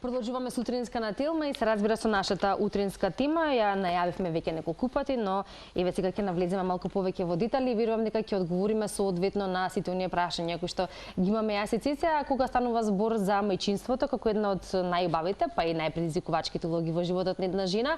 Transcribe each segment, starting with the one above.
Продолжуваме со утринска на телма и се разбира со нашата утринска тема. Ја најавивме веќе неколку пати, но еве сега ќе навлеземе малку повеќе во детали и верувам дека ќе одговориме соодветно на сите оние прашања кои што ги имаме јас и Цеце, а кога станува збор за мајчинството како една од најубавите, па и најпредизвикувачките улоги во животот на една жена,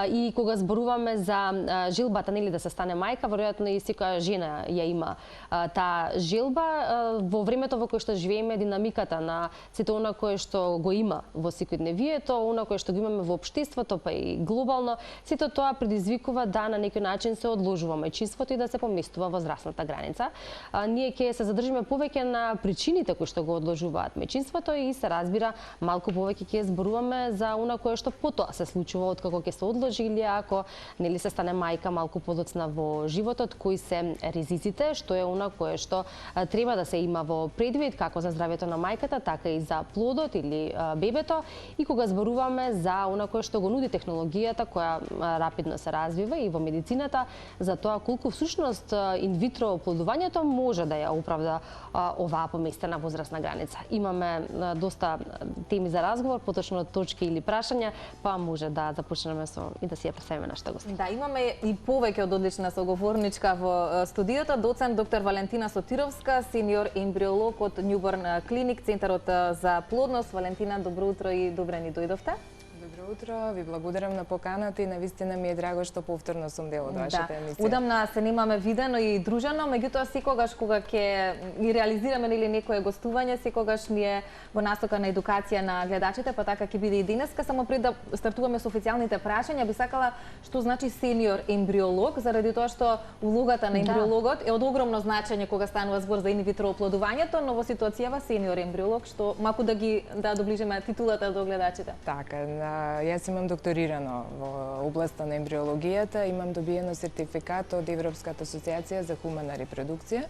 и кога зборуваме за желбата нели да се стане мајка, веројатно и секоја жена ја има таа желба. Во времето во кое што живееме, динамиката на сето она кое што го има во секојдневието, она кое што го имаме во општеството, па и глобално, сето тоа предизвикува да на некој начин се одложува мајчинството и да се поместува возрастната граница. Ние ќе се задржиме повеќе на причините кои што го одложуваат мајчинството и се разбира малку повеќе ќе зборуваме за она кое што потоа се случува откако ќе се одложи или ако нели се стане мајка малку подоцна во животот, кои се ризиците, што е она кое што треба да се има во предвид како за здравјето на мајката, така и за плодот или бебето. И кога зборуваме за она кое што го нуди технологијата која рапидно се развива и во медицината, за тоа колку всушност инвитро оплодувањето може да ја оправда оваа поместена возрастна граница. Имаме доста теми за разговор, поточно точки или прашања, па може да започнеме со и да си ја представиме нашата гостина. Да, имаме и повеќе од одлична соговорничка во студиото, доцент доктор Валентина Сотировска, сениор ембриолог од Newborn Clinic, Центарот за плодност. Валентина, добро утро и добре ни дојдовте. Добро утро, ви благодарам на поканата и навистина ми е драго што повторно сум дел од вашата емисија. Удамна се немаме видено и дружено, меѓутоа секогаш кога ќе ги реализираме нели некое гостување, секогаш ни е во насока на едукација на гледачите, па така ќе биде и денеска. Само пред да стартуваме со официјалните прашања, би сакала што значи сениор ембриолог, заради тоа што улогата на ембриологот е од огромно значење кога станува збор за инвитро оплодувањето, но во ситуацијава сениор ембриолог, што малку да доближиме титулата до гледачите. Така, јас имам докторирано во областа на ембриологијата, имам добиено сертификат од Европската асоциација за хумана репродукција.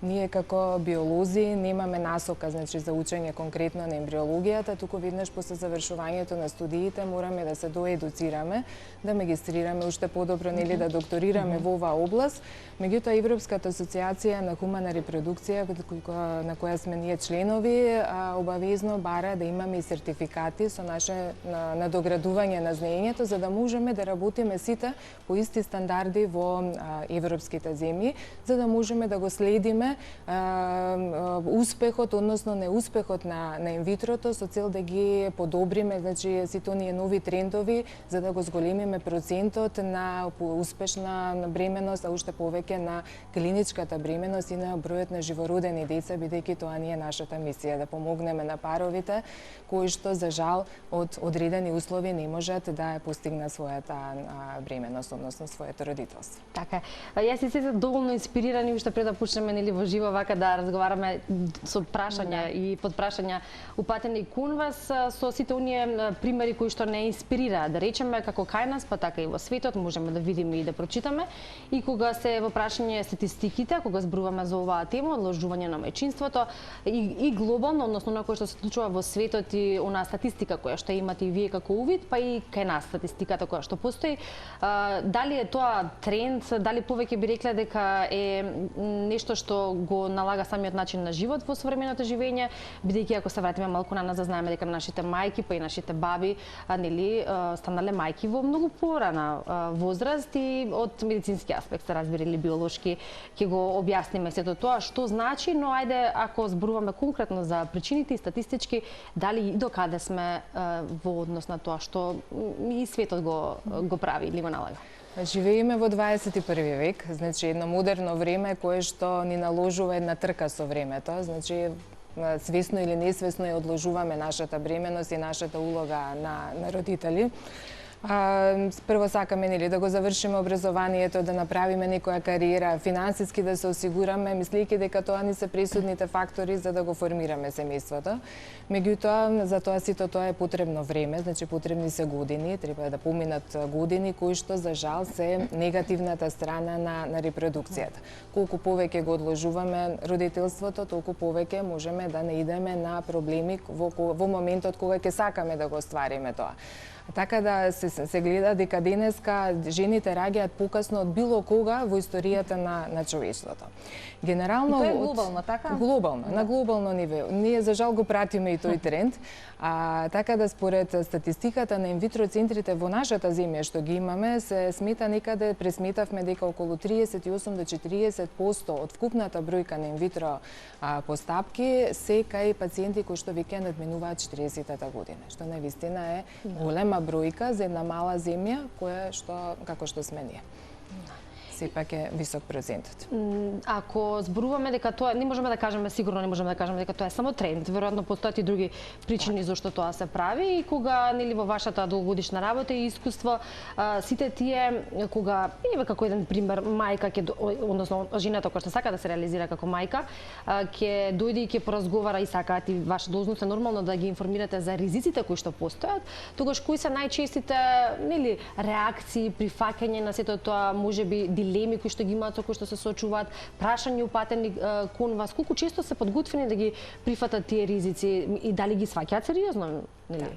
Ние како биолози немаме насока, значи, за учење конкретно на ембриологијата, туку веднаш после завршувањето на студиите мораме да се доедуцираме, да магистрираме уште подобро, нели да докторираме во оваа област. Меѓутоа Европската асоциација на хумана репродукција, на која сме ние членови, обавезно бара да имаме и сертификати со наше надоградување на знаењето, за да можеме да работиме сите по исти стандарди во европските земји, за да можеме да го следиме успехот, односно неуспехот на инвитрото со цел да ги подобриме, значи сите оние нови трендови, за да го зголемиме процентот на успешна бременост, а уште повеќе на клиничката бременост и на бројот на живородени деца, бидејќи тоа ни е нашата мисија, да помогнеме на паровите кои што за жал од одредени услови не можат да постигнат својата бременост, односно своето родителство. Така е. Јас и се доволно инспирирани уште пред да почнеме нели во живо вака да разговараме со прашања и подпрашања упатени кон вас со сите оние примери кои што не инспирираат, да речеме како кај нас, па така и во светот можеме да видиме и да прочитаме. И кога се во прашање статистиките, кога зборуваме за оваа тема, одложување на мајчинството и глобално, односно на кој што се случува во светот и онаа статистика која што имате и вие како увид, па и кај нас статистиката која што постои, дали е тоа тренд, дали повеќе би рекле дека е нешто што го налага самиот начин на живот во современото живење, бидејќи ако се вратиме малку на нас, да знаеме дека нашите мајки, па и нашите баби, нели, станале мајки во многу порана возраст и од медицински аспект, се разбира, или биолошки, ќе го објасниме сето тоа што значи, но ајде ако зборуваме конкретно за причините и статистички, дали и докаде сме во однос на тоа што и светот го прави или го налага? Живееме во 21 век, значи едно модерно време кое што ни наложува една трка со времето, значи свесно или несвесно ја одложуваме нашата бременост и нашата улога на родители. Прво сакаме нели да го завршиме образованието, да направиме некоја кариера, финансиски да се осигураме, мислејќи дека тоа ни се пресудните фактори за да го формираме семејството. Меѓутоа, за тоа сито тоа е потребно време, значи потребни се години, треба да поминат години кои што за жал се негативната страна на репродукцијата. Колку повеќе го одложуваме родителството, толку повеќе можеме да наидеме на проблеми во моментот кога ќе сакаме да го оствариме тоа. Така да се се гледа дека денеска жените раѓаат покасно од било кога во историјата на човештвото. Генерално И тоа е глобално, така? Глобално, на глобално ниво. Ние за жал го пратиме и тој тренд. Така да според статистиката на инвитро центрите во нашата земја што ги имаме, се смета некаде, пресметавме дека околу 38 до 40% од вкупната бројка на инвитро постапки се кај пациенти кои што веќе надминуваат 40-та година, што навистина е голема бројка за една мала земја која што како што сме ние. Сепак е висок процентот. Ако зборуваме дека тоа, не можеме да кажеме, сигурно не можеме да кажеме дека тоа е само тренд, веројатно постојат и други причини зашто тоа се прави и кога нели во вашата долгогодишна работа и искуство сите тие кога еве како еден пример мајка ќе односно жената која што сака да се реализира како мајка ќе дојде и ќе поразговара и сакаат и ваша должност е нормално да ги информирате за ризиците кои што постојат, тогаш кои се најчестите нели реакции, прифаќање на сето тоа, можеби дилеми кои што ги имаат, со кои што се соочуваат, прашања упатени кон вас, колку често се подготвени да ги прифатат тие ризици и дали ги сваќаат сериозно, нели?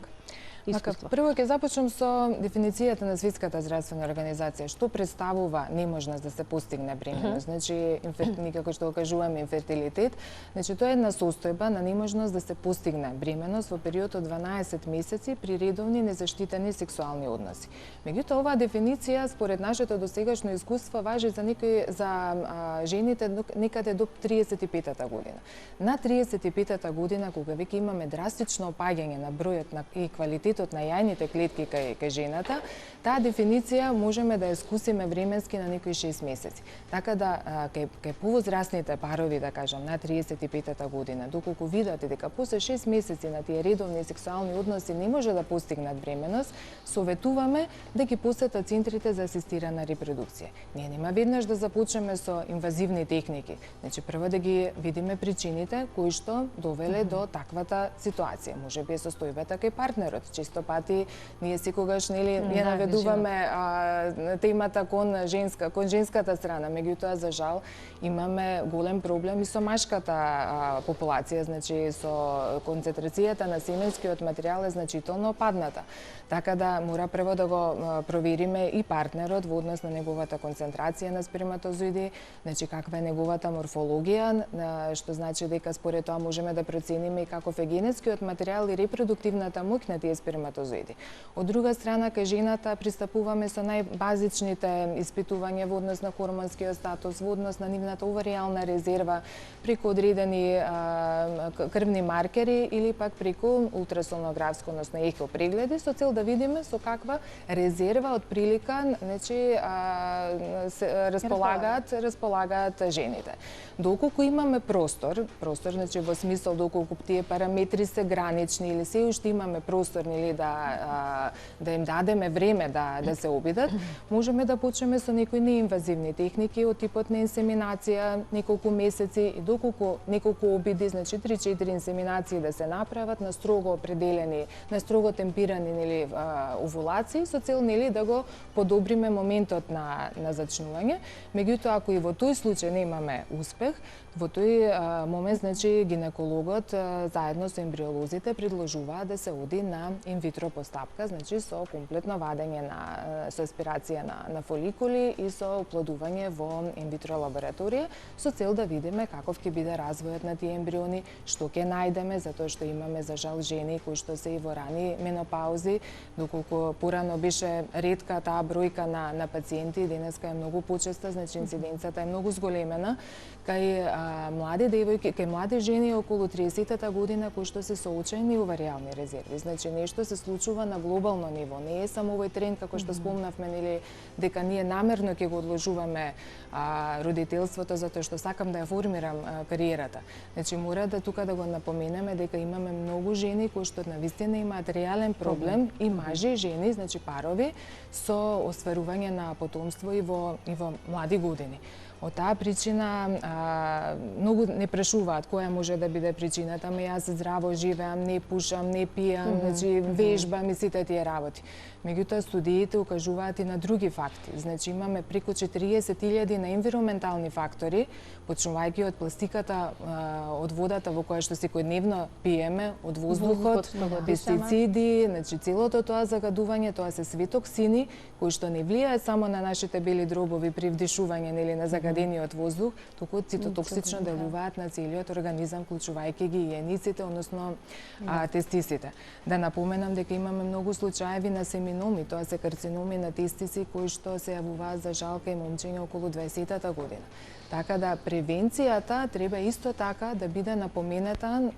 Прво ќе започнам со дефиницијата на Светската здравствена организација. Што представува неможност да се постигне бременост? Значи, како што го кажуваме, инфертилитет. Значи, тоа е една состојба на неможност да се постигне бременост во период од 12 месеци при редовни незаштитени сексуални односи. Меѓутоа, оваа дефиниција, според нашето досегашно искуство, важи за жените некаде до 35-та година. На 35-та година, кога веќе имаме драстично опаѓање на бројот и квалитет на јајните клетки кај жената, таа дефиниција можеме да ја скусиме временски на некои 6 месеци. Така да кај повозрасните парови, да кажам, на 35-та година, доколку видат дека после 6 месеци на тие редовни сексуални односи не може да постигнат бременост, советуваме да ги посетат центрите за асистирана репродукција. Ние нема веднаш да започнеме со инвазивни техники. Значи, прво да ги видиме причините кои што довеле до таквата ситуација. Можеби е состојбата кај партнерот. Често пати ние секогаш нели ја наведуваме темата кон женската страна, меѓутоа за жал имаме голем проблем и со машката популација, значи со концентрацијата на семенскиот материјал е значително падната. Така да мора прво да го провериме и партнерот во однос на неговата концентрација на сперматозоиди, значи каква е неговата морфологија, што значи дека според тоа можеме да процениме и каков е генетскиот материјал и репродуктивната моќ на тие сперматозоиди. Од друга страна, кај жената пристапуваме со најбазичните испитувања во однос на хормонскиот статус, во однос на нивната оваријална резерва, преку одредени крвни маркери или пак преку ултрасонографско, односно ехо прегледи, со цел да видиме со каква резерва од прилика, значи располагаат жените. Доколку имаме простор, значи во смисол доколку тие параметри се гранични или се уште имаме простор нели да им дадеме време да се обидат, можеме да почнеме со некои неинвазивни техники од типот на инсеминација, неколку месеци и доколку неколку обиди, значи 3-4 инсеминации да се направат на строго определени, на строго темпирани нели овулации со цел нели да го подобриме моментот на зачнување. Меѓутоа ако и во тој случај немаме успех, во тој момент значи гинекологот заедно со ембриолозите предложуваат да се оди на инвитро постапка, значи со комплетно вадење со аспирација на фоликули и со оплодување во инвитро лабораторија со цел да видиме каков ќе биде развојот на тие ембриони, што ќе најдеме, затоа што имаме за жал жени кои што се и во рани менопаузи, доколку порано беше ретка таа бројка на пациенти, денеска е многу почеста, значи инциденцата е многу зголемена кај млади девојки, кај млади жени околу 30-та година кои што се соочени оваријални резерви. Значи нешто се случува на глобално ниво, не е само овој тренд како што спомнавме нели дека ние намерно ќе го одложуваме родителството затоа што сакам да ја формирам кариерата. Значи мора да тука да го напоменеме дека имаме многу жени кои што навистина имаат реален проблем и мажи и жени, значи парови со остварување на потомство и во млади години. Од таа причина многу не прашуваат која може да биде причината, ама јас здраво живеам, не пушам, не пијам, значи вежбам и сите тие работи. Меѓутоа, студиите укажуваат и на други факти. Значи, имаме преку 40.000 на енвиронментални фактори, почнувајќи од пластиката, од водата во која што секојдневно пиеме, од воздухот, пестициди, значи целото тоа загадување, тоа се све токсини кои што не влијаат само на нашите бели дробови при вдишување или на загадениот воздух, туку цитотоксично делуваат на целиот организам, вклучувајќи ги и јаниците, односно тестисите. Да напоменам дека имаме многу случаеви на семиноми, тоа се карциноми на тестиси кои што се јавуваат за жалка и момчиња околу 20-та година. Така да превенцијата треба исто така да биде напомената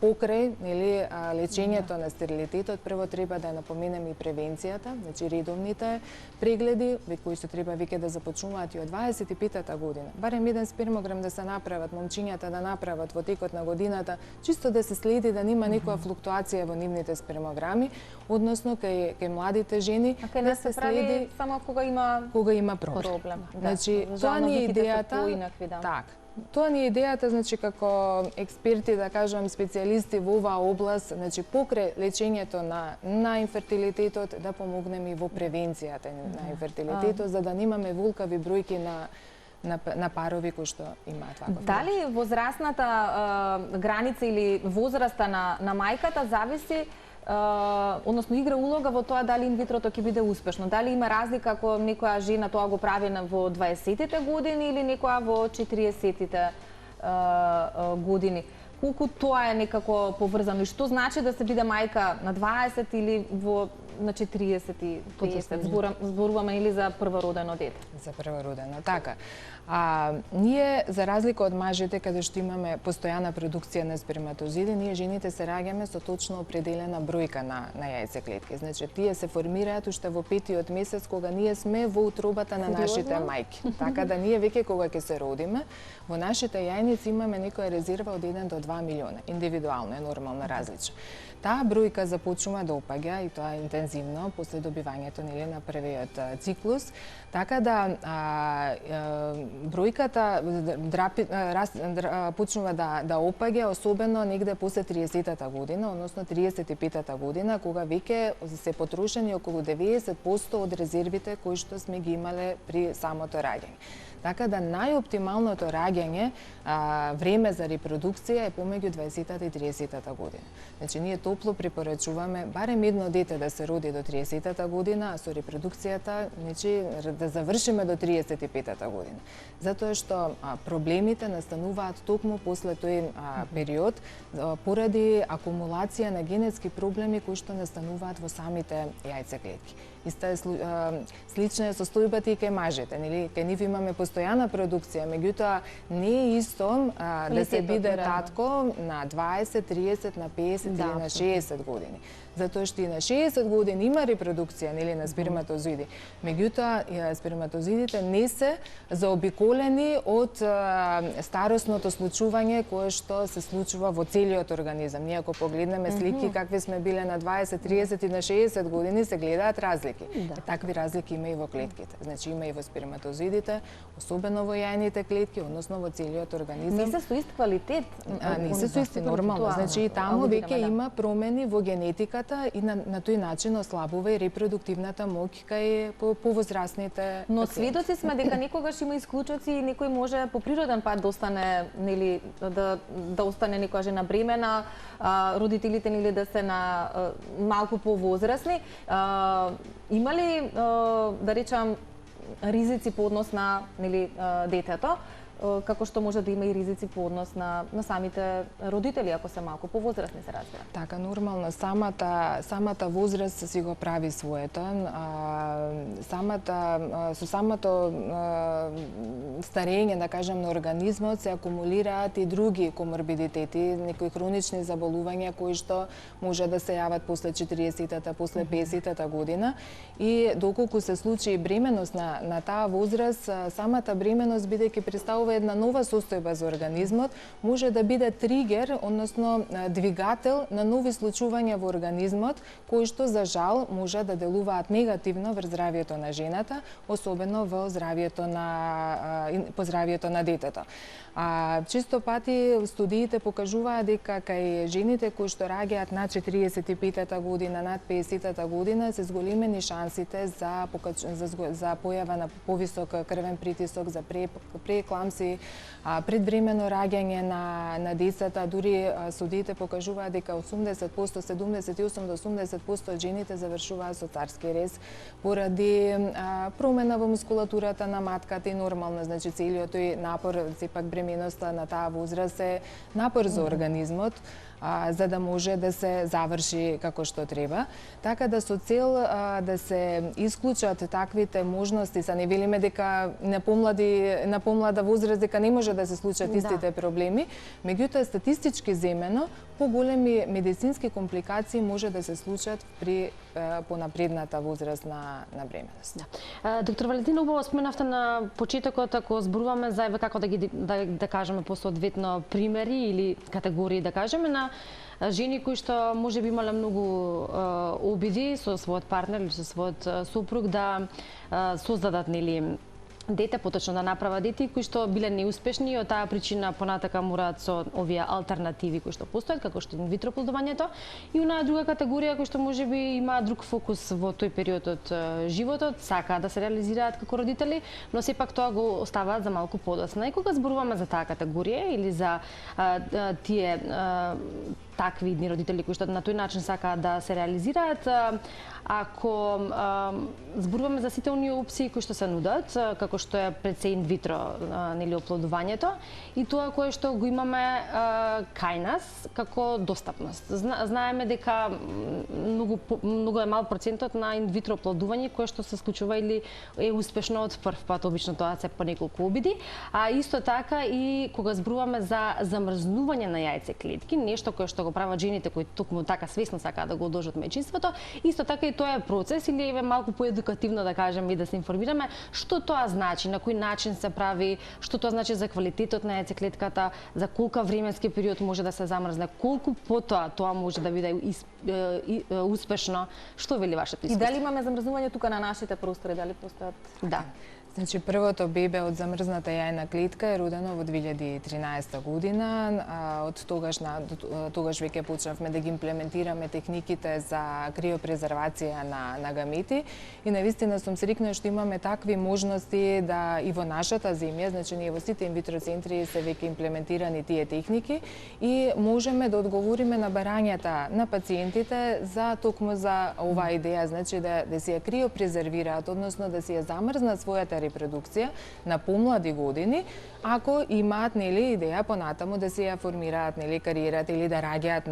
покрај нели лечењето на стерилитетот. Прво треба да напоменеме и превенцијата, значи редовните прегледи кои што треба веќе да започнуваат и од 25-та година. Барем еден спермограм да се направат, момчињата да направат во текот на годината, чисто да се следи да нема никоја флуктуација во нивните спермограми, односно кај младите жени да се следи само кога има проблем. Значи тоа ни е идејата. Так. Тоа ни е идејата, значи како експерти, да кажам, специјалисти во оваа област, значи покрај лечењето на инфертилитетот да помогнеме и во превенцијата на инфертилитетот, за да немаме вулкави бројки на парови кои што имаат ваков. Дали возрастната граница или возраста на мајката зависи односно игра улога во тоа дали инвитрото ќе биде успешно? Дали има разлика ако некоја жена тоа го прави во 20-тите години или некоја во 40-тите години? Колку тоа е некако поврзано и што значи да се биде мајка на 20 или на 40 и 50? Зборуваме или за првородено дете? За првородено, така. Ние, за разлика од мажите, каде што имаме постојана продукција на сперматозиди, ние жените се раѓаме со точно определена бројка на јајцеклетки. Значи, тие се формираат уште во 5-тиот месец, кога ние сме во утробата на нашите мајки. Така да ние веќе кога ќе се родиме, во нашите јајници имаме некоја резерва од 1 до 2 милиона. Индивидуално е нормално различно. Таа бројка започнува да опаѓа и тоа интензивно после добивањето на првиот циклус, така да бројката почнува да опаѓа, особено негде после 30-та година, односно 35-та година, кога веќе се потрошени околу 90% од резервите кои што сме ги имале при самото раѓање. Така да најоптималното раѓање, време за репродукција е помеѓу 20-та и 30-та година. Значи, ние топло препорачуваме барем едно дете да се роди до 30-та година, а со репродукцијата значи, да завршиме до 35-та година. Затоа што проблемите настануваат токму после тој период поради акумулација на генетски проблеми кои што настануваат во самите јајцеклетки. Иста е слична е состојбата и кај мажите, нели? Кај нив имаме постојана продукција, меѓутоа не е исто да се биде татко на 20, 30, на 50 или на 60 години. Затоа што и на 60 години има репродукција нели на сперматозиди. Меѓутоа сперматозидите не се заобиколени од старосното случување кое што се случува во целиот организам. Ние ако погледнеме слики какви сме биле на 20, 30 и на 60 години се гледаат разлики. Такви разлики има и во клетките. Значи има и во сперматозидите, особено во јајните клетки, односно во целиот организам. Не се со ист квалитет. Не се со ист нормално. Значи и таму веќе има промени во генетиката и на тој начин ослабува и репродуктивната моќ кај повозрастните. Но сведоци сме дека некогаш има исклучоци и некој може по природен пат да остане нели да остане некоја жена бремена, родителите нели да се на малку повозрасни. Има ли да речам ризици по однос на нели детето? Како што може да има и ризици по однос на самите родители, ако се малку повозрастни, се разбира. Така, нормално, самата возраст си го прави своето. Со самото старење, да кажем, на организмот се акумулираат и други коморбидитети, некои хронични заболувања кои што може да се јават после 40-та, после 50-та година. И доколку се случи бременост на таа возраст, самата бременост бидејќи представува во една нова состојба за организмот, може да биде тригер, односно двигател на нови случувања во организмот, кои што за жал може да делуваат негативно врз здравјето на жената, особено во по здравјето на детето. Често пати студиите покажуваат дека кај жените кои што раѓаат над 45-та година, над 50-та година, се зголемени шансите за појава на повисок крвен притисок, за преекламси, предвремено раѓање на децата. Дури студиите покажуваат дека 80%, 78 до 80% од жените завршуваат со царски рез поради промена во мускулатурата на матката и нормално, значи целиот тој напор, сепак бременоста на таа возраст е напор за организмот, за да може да се заврши како што треба. Така да со цел да се исклучат таквите можности, не велиме дека на помлада возраст дека не може да се случат истите проблеми, меѓутоа статистички земено поголеми медицински компликации може да се случат при понапредната возраст на бременост. Доктор Валентина, убаво споменавте на почетокот, ако зборуваме за како да кажеме посоодветно примери или категории, да кажеме, на жени кои што може би имале многу обиди со својот партнер или со својот сопруг да создадат дете, поточно да направат дете, кои што биле неуспешни и од таа причина понатака мораат со овие алтернативи кои што постојат, како што инвитро плодувањето, и онаа друга категорија кои што можеби има друг фокус во тој период од животот, сакаат да се реализираат како родители, но сепак тоа го оставаат за малку подоцна. И кога зборуваме за таа категорија или за тие такви идни родители кои што на тој начин сакаат да се реализираат, ако зборуваме за сите оние опции кои што се нудат, како што е пред се инвитро оплодувањето и тоа кое што го имаме кај нас како достапност. Знаеме дека многу е мал процентот на инвитро оплодување кое што се случува или е успешно од прв пат, обично тоа се по неколку обиди, а исто така и кога зборуваме за замрзнување на јајцеклетки, нешто кое што го прават жените кои токму така свесно сакаат да го одложат мајчинството, исто така и тоа е процес или е малку поедукативно да кажеме и да се информираме што тоа значи, на кој начин се прави, што тоа значи за квалитетот на јајцеклетката, за колку временски период може да се замрзне, колку потоа тоа може да биде успешно. Што вели вашето искуство? И дали имаме замрзнување тука на нашите простори, дали постојат? Да. Значи, првото бебе од замрзната јајна клетка е родено во 2013 година. Од тогаш веќе почнавме да ги имплементираме техниките за криопрезервација на гамети и навистина сум среќна што имаме такви можности да и во нашата земја, значи ние во сите инвитро центри се веќе имплементирани тие техники и можеме да одговориме на барањата на пациентите за токму за оваа идеја, значи да си ја криопрезервираат, односно да си ја замрзнат својата репродукција на помлади години, ако имаат идеја понатаму да се ја формираат кариерата или да раѓаат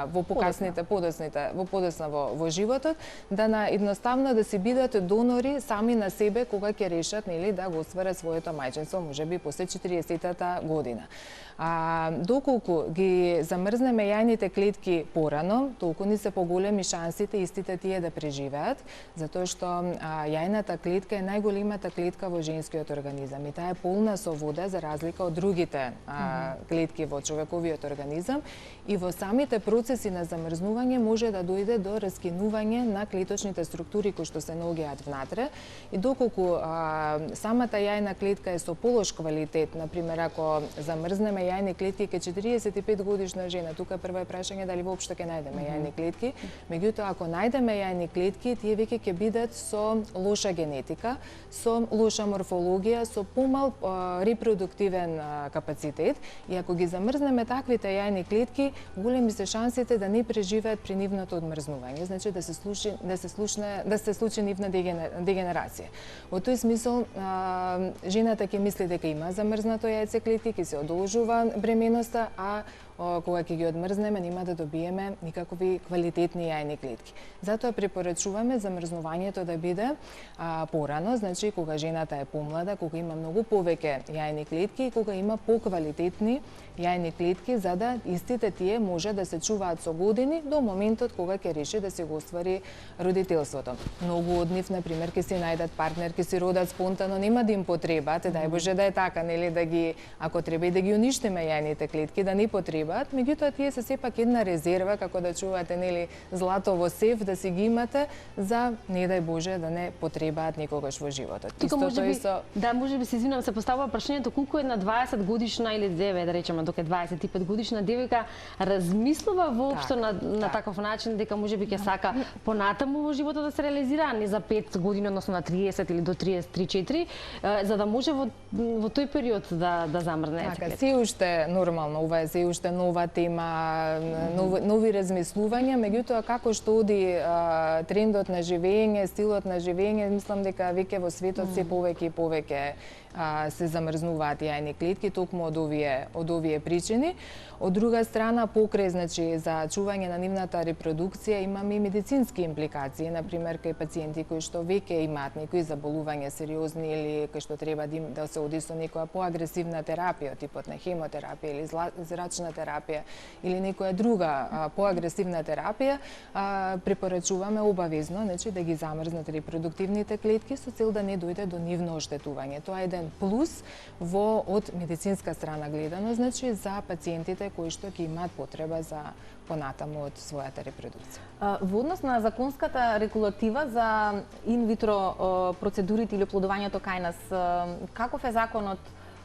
во подоцна во животот, да едноставно да си бидат донори сами на себе кога ќе решат да го остварат своето мајчинство, можеби после 40-тата година. Доколку ги замрзнеме јајните клетки порано, толку ни се поголеми шансите истите тие да преживеат, затоа што јајната клетка е најголемата клетка во женскиот организам и таа е полна со вода за разлика од другите клетки во човековиот организам и во самите процеси на замрзнување може да дојде до раскинување на клеточните структури кои што се наоѓаат внатре и доколку самата јајна клетка е со полош квалитет, например ако замрзнеме јајни клетки кај 45 годишна жена, тука прво е прашање дали воопшто ќе најдеме јајни клетки, меѓутоа ако најдеме јајни клетки, тие веќе ќе бидат со лоша генетика, со лоша морфологија, со помал репродуктивен капацитет и ако ги замрзнеме таквите јајни клетки, големи се шансите да не преживеат при нивното одмрзнување, значи да се случи нивна дегенерација. Во тој смисол жената ќе мисли дека има замрзнато јајце клетки, ќе се одолжува бременоста, а кога ќе ги одмрзнеме, нема да добиеме никакви квалитетни јајни клетки. Затоа препорачуваме замрзнувањето да биде порано, значи кога жената е помлада, кога има многу повеќе јајни клетки и кога има поквалитетни јајни клетки, за да истите тие може да се чуваат со години до моментот кога ќе реши да се го оствари родителството. Многу од нив, например, ќе си најдат партнер, ќе си родат спонтано, нема да им потребаат, дај Боже да е така, нели, да ги, ако треба и да ги уништиме јајните клетки, да не потребаат, меѓутоа тие се сепак една резерва, како да чувате, нели, злато во сеф, да си ги имате за, не дај Боже, да не потребаат никогаш во животот. Тука можеби, да, можеби се извинувам, се поставува прашањето колку една 20 годишна или деве, да речеме, дока 25 годишна девојка размислува воопшто на таков начин дека можеби ќе сака понатаму во животот да се реализира, а не за 5 години, односно на 30 или до 33-4, за да може во тој период да замрзне. Така, се уште нормално, ова е се уште нова тема, нови размислувања, меѓутоа како што оди трендот на живење, стилот на живење, мислам дека веќе во светот се повеќе и повеќе се замрзнуваат јајни клетки токму од овие причини. Од друга страна, покрај, значи, за чување на нивната репродукција имаме и медицински импликации, например кај пациенти кои што веќе имаат некои заболувања сериозни или кои што треба да се оди со некоја поагресивна терапија, типот на хемотерапија или зрачна терапија или некоја друга поагресивна терапија, препорачуваме обавезно, значи, да ги замрзнат репродуктивните клетки со цел да не дојде до нивно оштетување. Тоа е еден плюс од медицинска страна гледано, значи за пациентите кои што ќе имаат потреба за понатаму од својата репродукција. Во однос на законската регулатива за инвитро процедурите или оплодувањето кај нас, каков е законот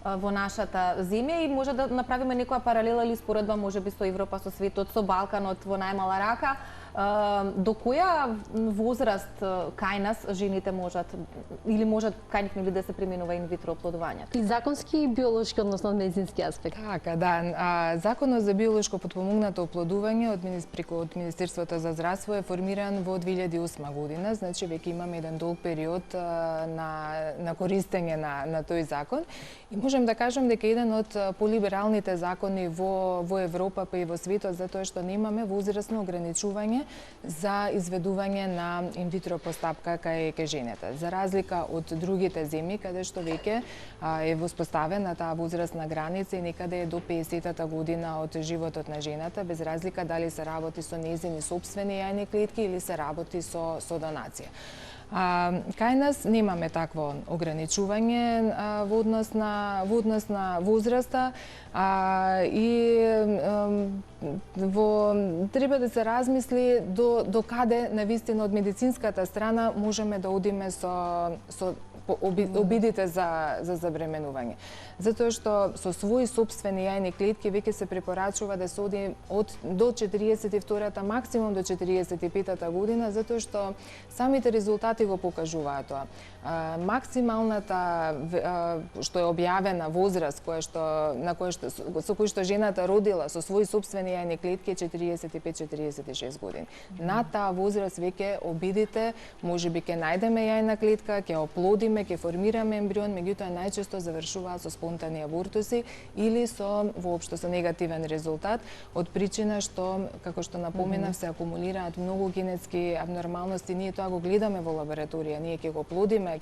во нашата земја и може да направиме некоја паралела или споредба можеби со Европа, со светот, со Балканот во најмала рака? До која возраст кај нас жените можат или можат кај нив нели да се применува инвитро оплодувањето? И законски и биолошки, односно од медицински аспект. Така, да. Законот за биолошко потпомогнато оплодување од Министерството за здравство е формиран во 2008 година, значи веќе имаме еден долг период на користење на тој закон. И можем да кажем дека еден од полибералните закони во Европа па и во светот, затоа што немаме возрастно ограничување за изведување на инвитро постапка кај жените. За разлика од другите земји каде што веќе е воспоставена таа возрастна граница и некаде е до 50-та година од животот на жената, без разлика дали се работи со нејзини сопствени јајни клетки или се работи со донација. Кај нас немаме такво ограничување во однос на возраста и треба да се размисли до каде навистина од медицинската страна можеме да одиме со обидите за забременување. Затоа што со своји сопствени јајни клетки веќе се препорачува да се оди до 42-та, максимум до 45-та година, затоа што самите резултати го покажуваат тоа. Максималната што е објавена возраст со кој што жената родила со своји сопствени јајни клетки е 45-46 години. На таа возраст веќе обидите можеби ќе најдеме јајна клетка, ќе оплодиме, ќе формираме ембрион, меѓутоа најчесто завршуваат со спонтани абортуси или воопшто со негативен резултат од причина што, како што напоменав, се акумулираат многу генетски абнормалности. Ние тоа го гледаме во лабораторија, ние ќе оплодиме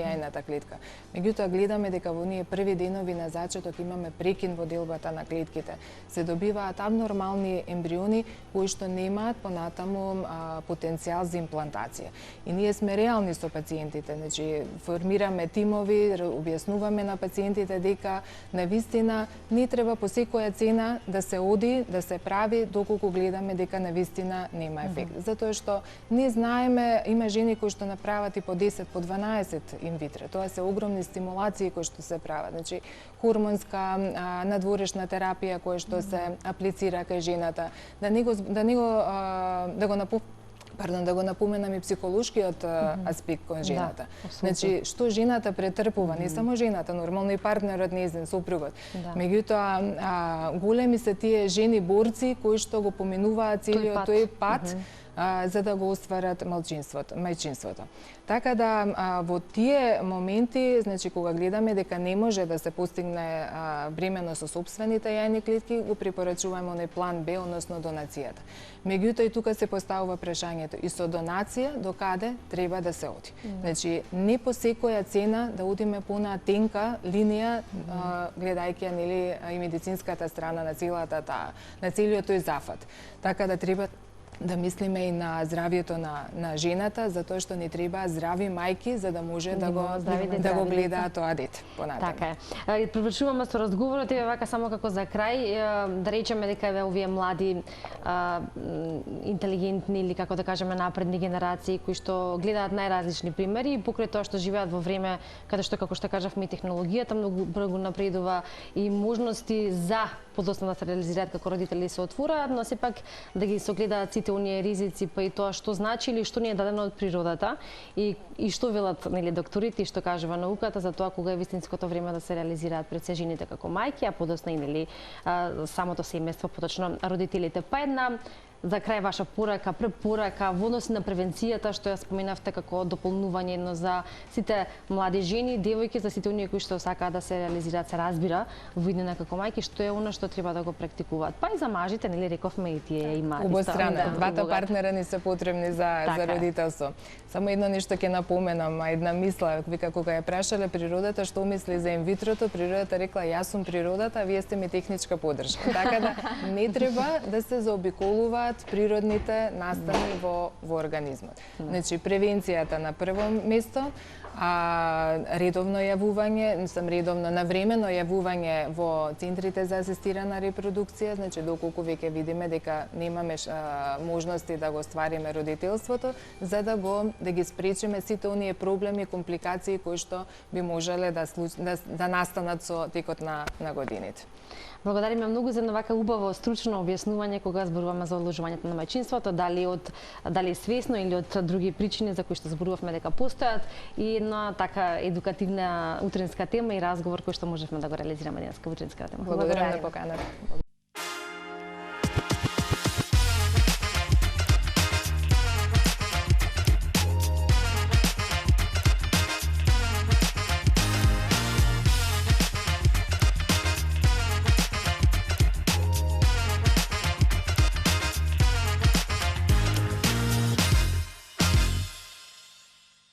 јајната клетка. Меѓутоа гледаме дека во ние први денови на зачеток имаме прекин во делбата на клетките. Се добиваат абнормални ембриони кои што немаат понатаму потенцијал за имплантација. И ние сме реални со пациентите, значи формираме тимови, објаснуваме на пациентите дека навистина не треба по секоја цена да се оди, да се прави доколку гледаме дека навистина нема ефект. Затоа што не знаеме, има жени кои што направат и по 10, по 12 инвитро. Тоа се огромни стимулации кои што се прават. Значи хормонска надворешна терапија која што се аплицира кај жената, да го напоменам и психолошкиот аспект кон жената. Значи, што жената претрпува, не само жената, нормално и партнерот нејзин, сопругот. Меѓутоа, големи се тие жени борци кои што го поминуваат целиот тој пат за да го остварат мајчинството. Така да во тие моменти, значи кога гледаме дека не може да се постигне бремено со сопствените јајни клетки, го препорачуваме оној план Б, односно донацијата. Меѓутоа и тука се поставува прашањето и со донација до каде треба да се оди. Значи не по секоја цена да одиме по онаа тенка линија, гледајќи нели и медицинската страна на на целиот тој зафат. Така да треба да мислиме и на здравието на жената, затоа што не треба здрави мајки за да може да го гледаат тоа дете понатаму. Така е. Привршуваме со разговорот и вака само како за крај, да речеме дека овие млади интелигентни или како да кажеме напредни генерации кои што гледаат најразлични примери и покрај тоа што живеат во време каде што како што кажавме и технологијата многу брзо напредува и можности за подоцна да се реализираат како родители се отвораат, но сепак да ги согледаат сите оние ризици, па и тоа што значи или што ни е дадено од природата и што велат нели докторите и што кажува науката за тоа кога е вистинското време да се реализираат пред се жените како мајки, а подоцна и нели самото семејство, поточно родителите. Па една за крај ваша препорака во однос на превенцијата што ја споменавте како дополнување едно за сите млади жени, девојки, за сите оние кои што сакаат да се реализираат, се разбира, во иднина како мајки, што е она што треба да го практикуваат. Па и за мажите, нели рековме и тие има обострана. Двата партнера ни се потребни за родителство. Само едно нешто ќе напоменам, една мисла, вика кога ја прашале природата што мисли за инвитрото, природата рекла јас сум природата, а вие сте ми техничка поддршка. Така да не треба да се заобиколува природните настани во организмот. Значи превенцијата на прво место, редовно јавување, навремено јавување во центрите за асистирана репродукција, значи доколку веќе видиме дека немаме можности да го ствариме родителството, за да ги спречиме сите оние проблеми, компликации кои што би можеле да настанат со текот на годините. Благодариме многу за вака убаво стручно објаснување кога зборуваме за одложувањето на мајчинството, дали свесно или од други причини за кои што зборувавме дека постојат и една така едукативна утринска тема и разговор кој што можевме да го реализираме денеска утринска тема. Благодарам на поканата.